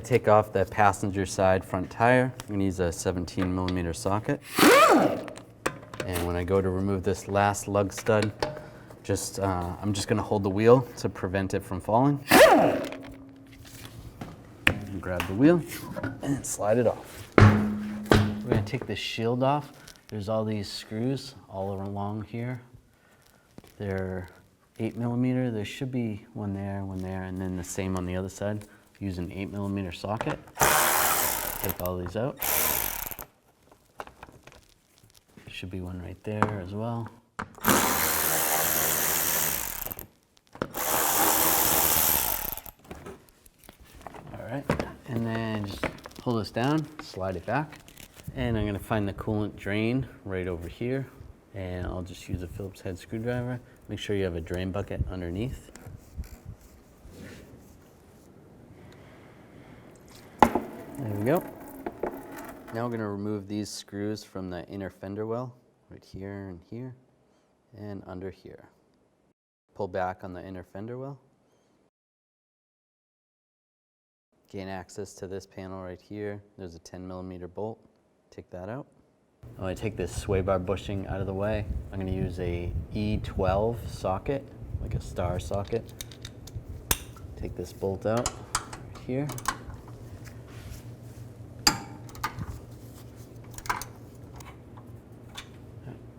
take off the passenger side front tire. I'm going to use a 17mm socket. And when I go to remove this last lug stud, I'm just going to hold the wheel to prevent it from falling. And grab the wheel and slide it off. We're going to take this shield off. There's all these screws all along here. They're 8mm. There should be one there, and then the same on the other side. Use an 8mm socket. Take all these out. Should be one right there as well. All right, and then just pull this down, slide it back. And I'm gonna find the coolant drain right over here. And I'll just use a Phillips head screwdriver. Make sure you have a drain bucket underneath. There we go. Now we're going to remove these screws from the inner fender well, right here and here, and under here. Pull back on the inner fender well. Gain access to this panel right here. There's a 10mm bolt. Take that out. I'm going to take this sway bar bushing out of the way. I'm going to use a E12 socket, like a star socket. Take this bolt out right here.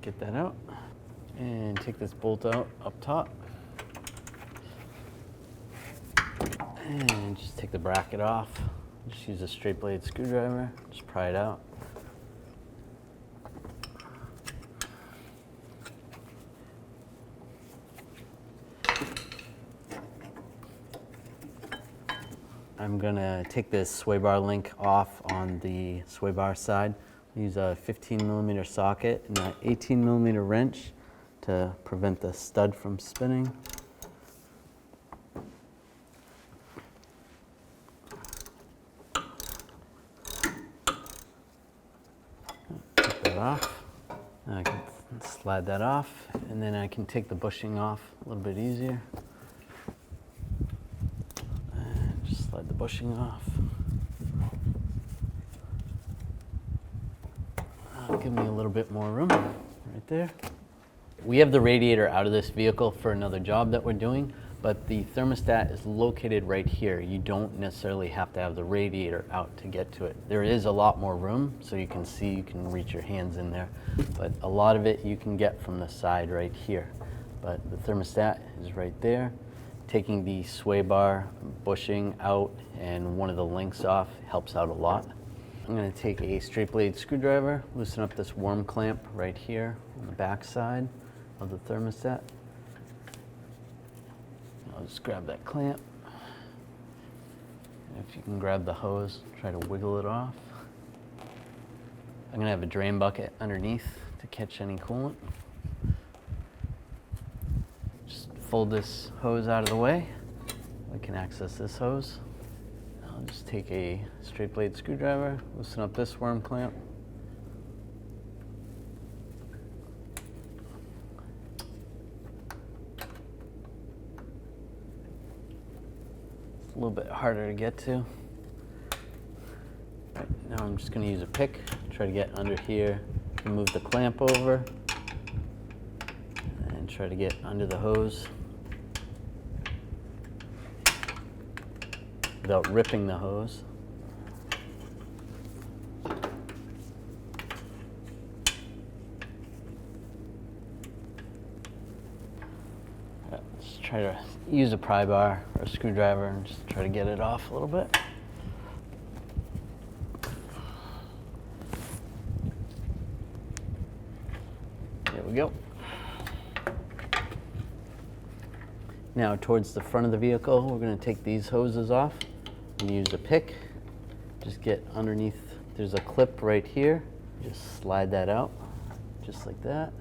Get that out. And take this bolt out up top. And just take the bracket off. Just use a straight blade screwdriver. Just pry it out. I'm gonna take this sway bar link off on the sway bar side. Use a 15mm socket and an 18mm wrench to prevent the stud from spinning. Take that off. I can slide that off, and then I can take the bushing off a little bit easier. Slide the bushing off. Give me a little bit more room right there. We have the radiator out of this vehicle for another job that we're doing, but the thermostat is located right here. You don't necessarily have to have the radiator out to get to it. There is a lot more room, so you can see, you can reach your hands in there, but a lot of it you can get from the side right here. But the thermostat is right there. Taking the sway bar bushing out and one of the links off helps out a lot. I'm going to take a straight blade screwdriver, loosen up this worm clamp right here on the back side of the thermostat. I'll just grab that clamp. And if you can grab the hose, try to wiggle it off. I'm going to have a drain bucket underneath to catch any coolant. Just fold this hose out of the way. We can access this hose. I'll just take a straight blade screwdriver, loosen up this worm clamp. It's a little bit harder to get to. Right, now I'm just going to use a pick, try to get under here, move the clamp over, and try to get under the hose without ripping the hose. Just try to use a pry bar or a screwdriver and just try to get it off a little bit. There we go. Now towards the front of the vehicle, we're going to take these hoses off and use a pick. Just get underneath, there's a clip right here. Just slide that out, just like that.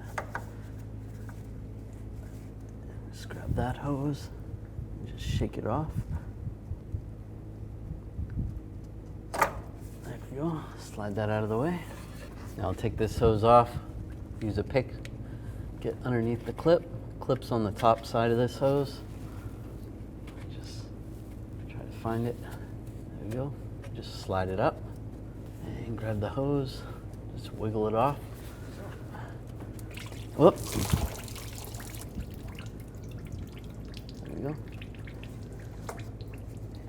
Just grab that hose, and just shake it off. There we go, slide that out of the way. Now I'll take this hose off, use a pick, get underneath the clip. Clip's on the top side of this hose. Just try to find it. There we go. Just slide it up and grab the hose, just wiggle it off. Whoop. There we go.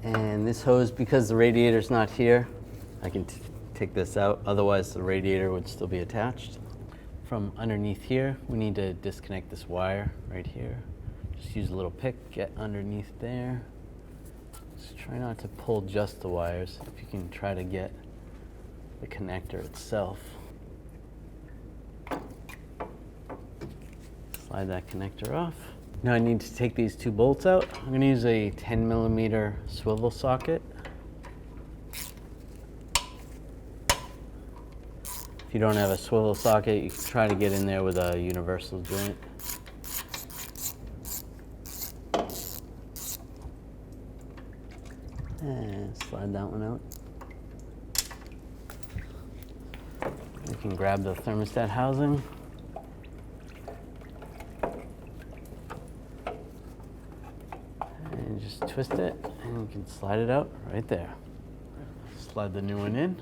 And this hose, because the radiator's not here, I can take this out, otherwise the radiator would still be attached. From underneath here, we need to disconnect this wire right here. Just use a little pick, get underneath there. Just try not to pull just the wires, if you can try to get the connector itself. Slide that connector off. Now I need to take these two bolts out. I'm going to use a 10mm swivel socket. If you don't have a swivel socket, you can try to get in there with a universal joint. And slide that one out. You can grab the thermostat housing. And just twist it, and you can slide it out right there. Slide the new one in.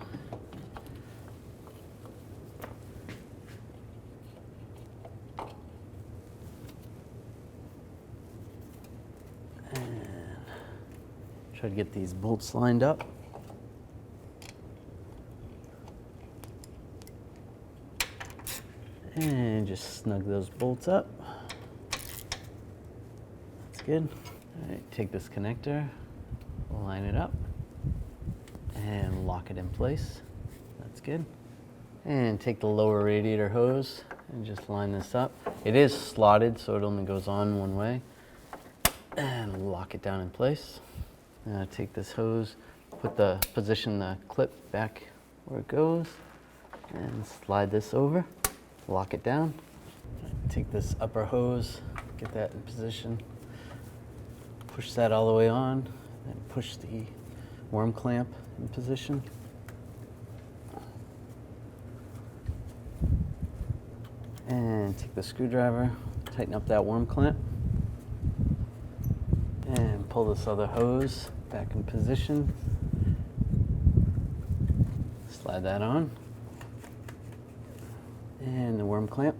Try to get these bolts lined up. And just snug those bolts up. That's good. All right, take this connector, line it up, and lock it in place. That's good. And take the lower radiator hose and just line this up. It is slotted, so it only goes on one way. And lock it down in place. Now take this hose, position the clip back where it goes, and slide this over, lock it down. Take this upper hose, get that in position, push that all the way on, and push the worm clamp in position. And take the screwdriver, tighten up that worm clamp, and pull this other hose back in position. Slide that on. And the worm clamp.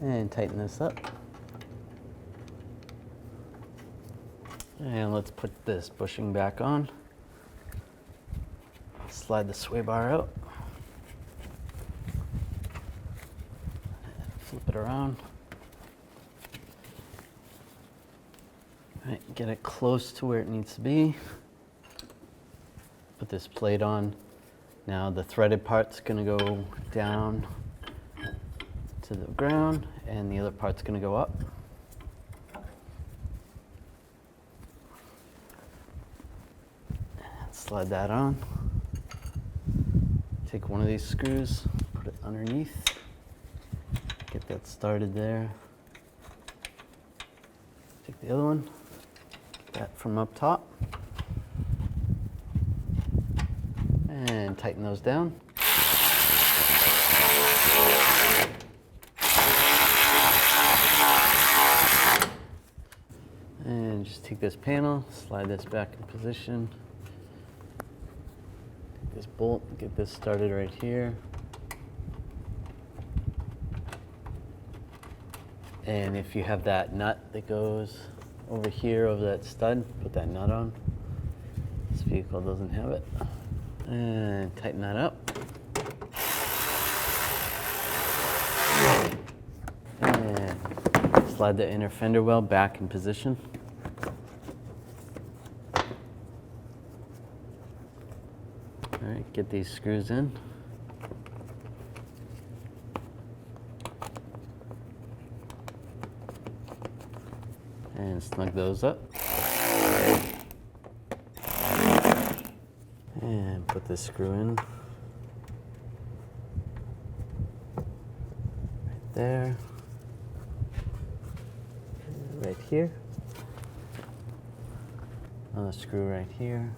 And tighten this up. And let's put this bushing back on. Slide the sway bar out. Flip it around. Right, get it close to where it needs to be. Put this plate on. Now the threaded part's going to go down to the ground, and the other part's going to go up. Slide that on. Take one of these screws, put it underneath. Get that started there. Take the other one. That from up top, and tighten those down. And just take this panel, slide this back in position. Take this bolt, get this started right here. And if you have that nut that goes over here, over that stud, put that nut on. This vehicle doesn't have it. And tighten that up. And slide the inner fender well back in position. All right, get these screws in. And snug those up. And put this screw in. Right there. And right here. Another screw right here.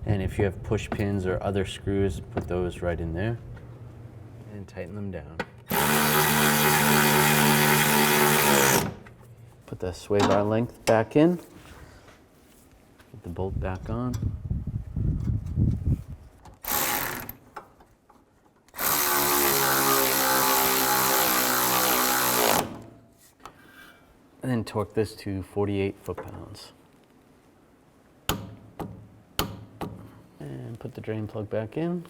And if you have push pins or other screws, put those right in there. And tighten them down. Put the sway bar length back in. Get the bolt back on. And then torque this to 48 foot-pounds. And put the drain plug back in.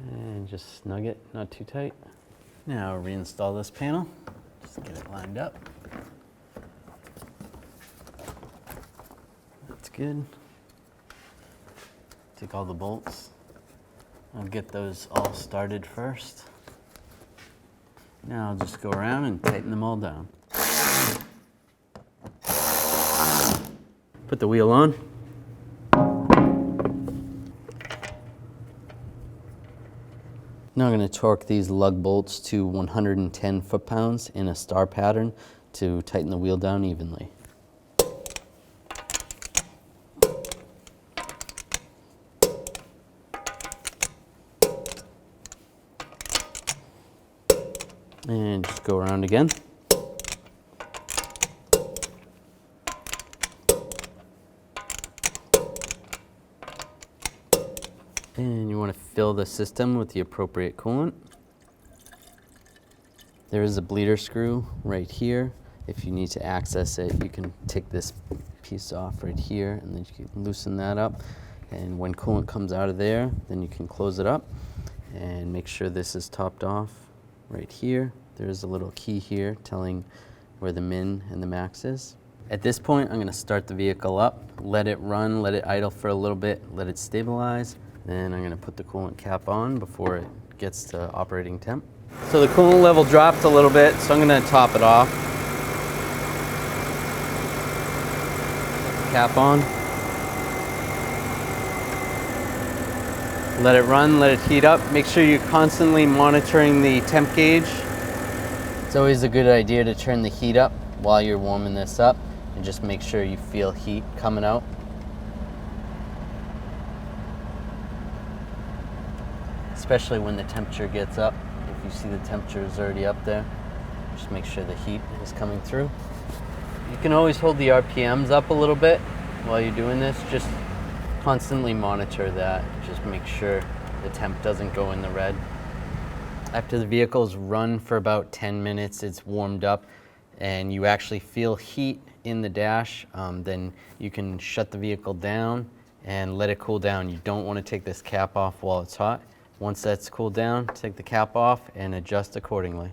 And just snug it, not too tight. Now reinstall this panel. Just get it lined up. That's good. Take all the bolts. I'll get those all started first. Now I'll just go around and tighten them all down. Put the wheel on. Now I'm going to torque these lug bolts to 110 foot-pounds in a star pattern to tighten the wheel down evenly. And just go around again. And you want to fill the system with the appropriate coolant. There is a bleeder screw right here. If you need to access it, you can take this piece off right here and then you can loosen that up. And when coolant comes out of there, then you can close it up and make sure this is topped off right here. There's a little key here telling where the min and the max is. At this point, I'm going to start the vehicle up, let it run, let it idle for a little bit, let it stabilize. Then I'm going to put the coolant cap on before it gets to operating temp. So the coolant level dropped a little bit, so I'm going to top it off. Cap on. Let it run, let it heat up. Make sure you're constantly monitoring the temp gauge. It's always a good idea to turn the heat up while you're warming this up and just make sure you feel heat coming out. Especially when the temperature gets up. If you see the temperature is already up there, just make sure the heat is coming through. You can always hold the RPMs up a little bit while you're doing this. Just constantly monitor that. Just make sure the temp doesn't go in the red. After the vehicle's run for about 10 minutes, it's warmed up, and you actually feel heat in the dash, then you can shut the vehicle down and let it cool down. You don't want to take this cap off while it's hot. Once that's cooled down, take the cap off and adjust accordingly.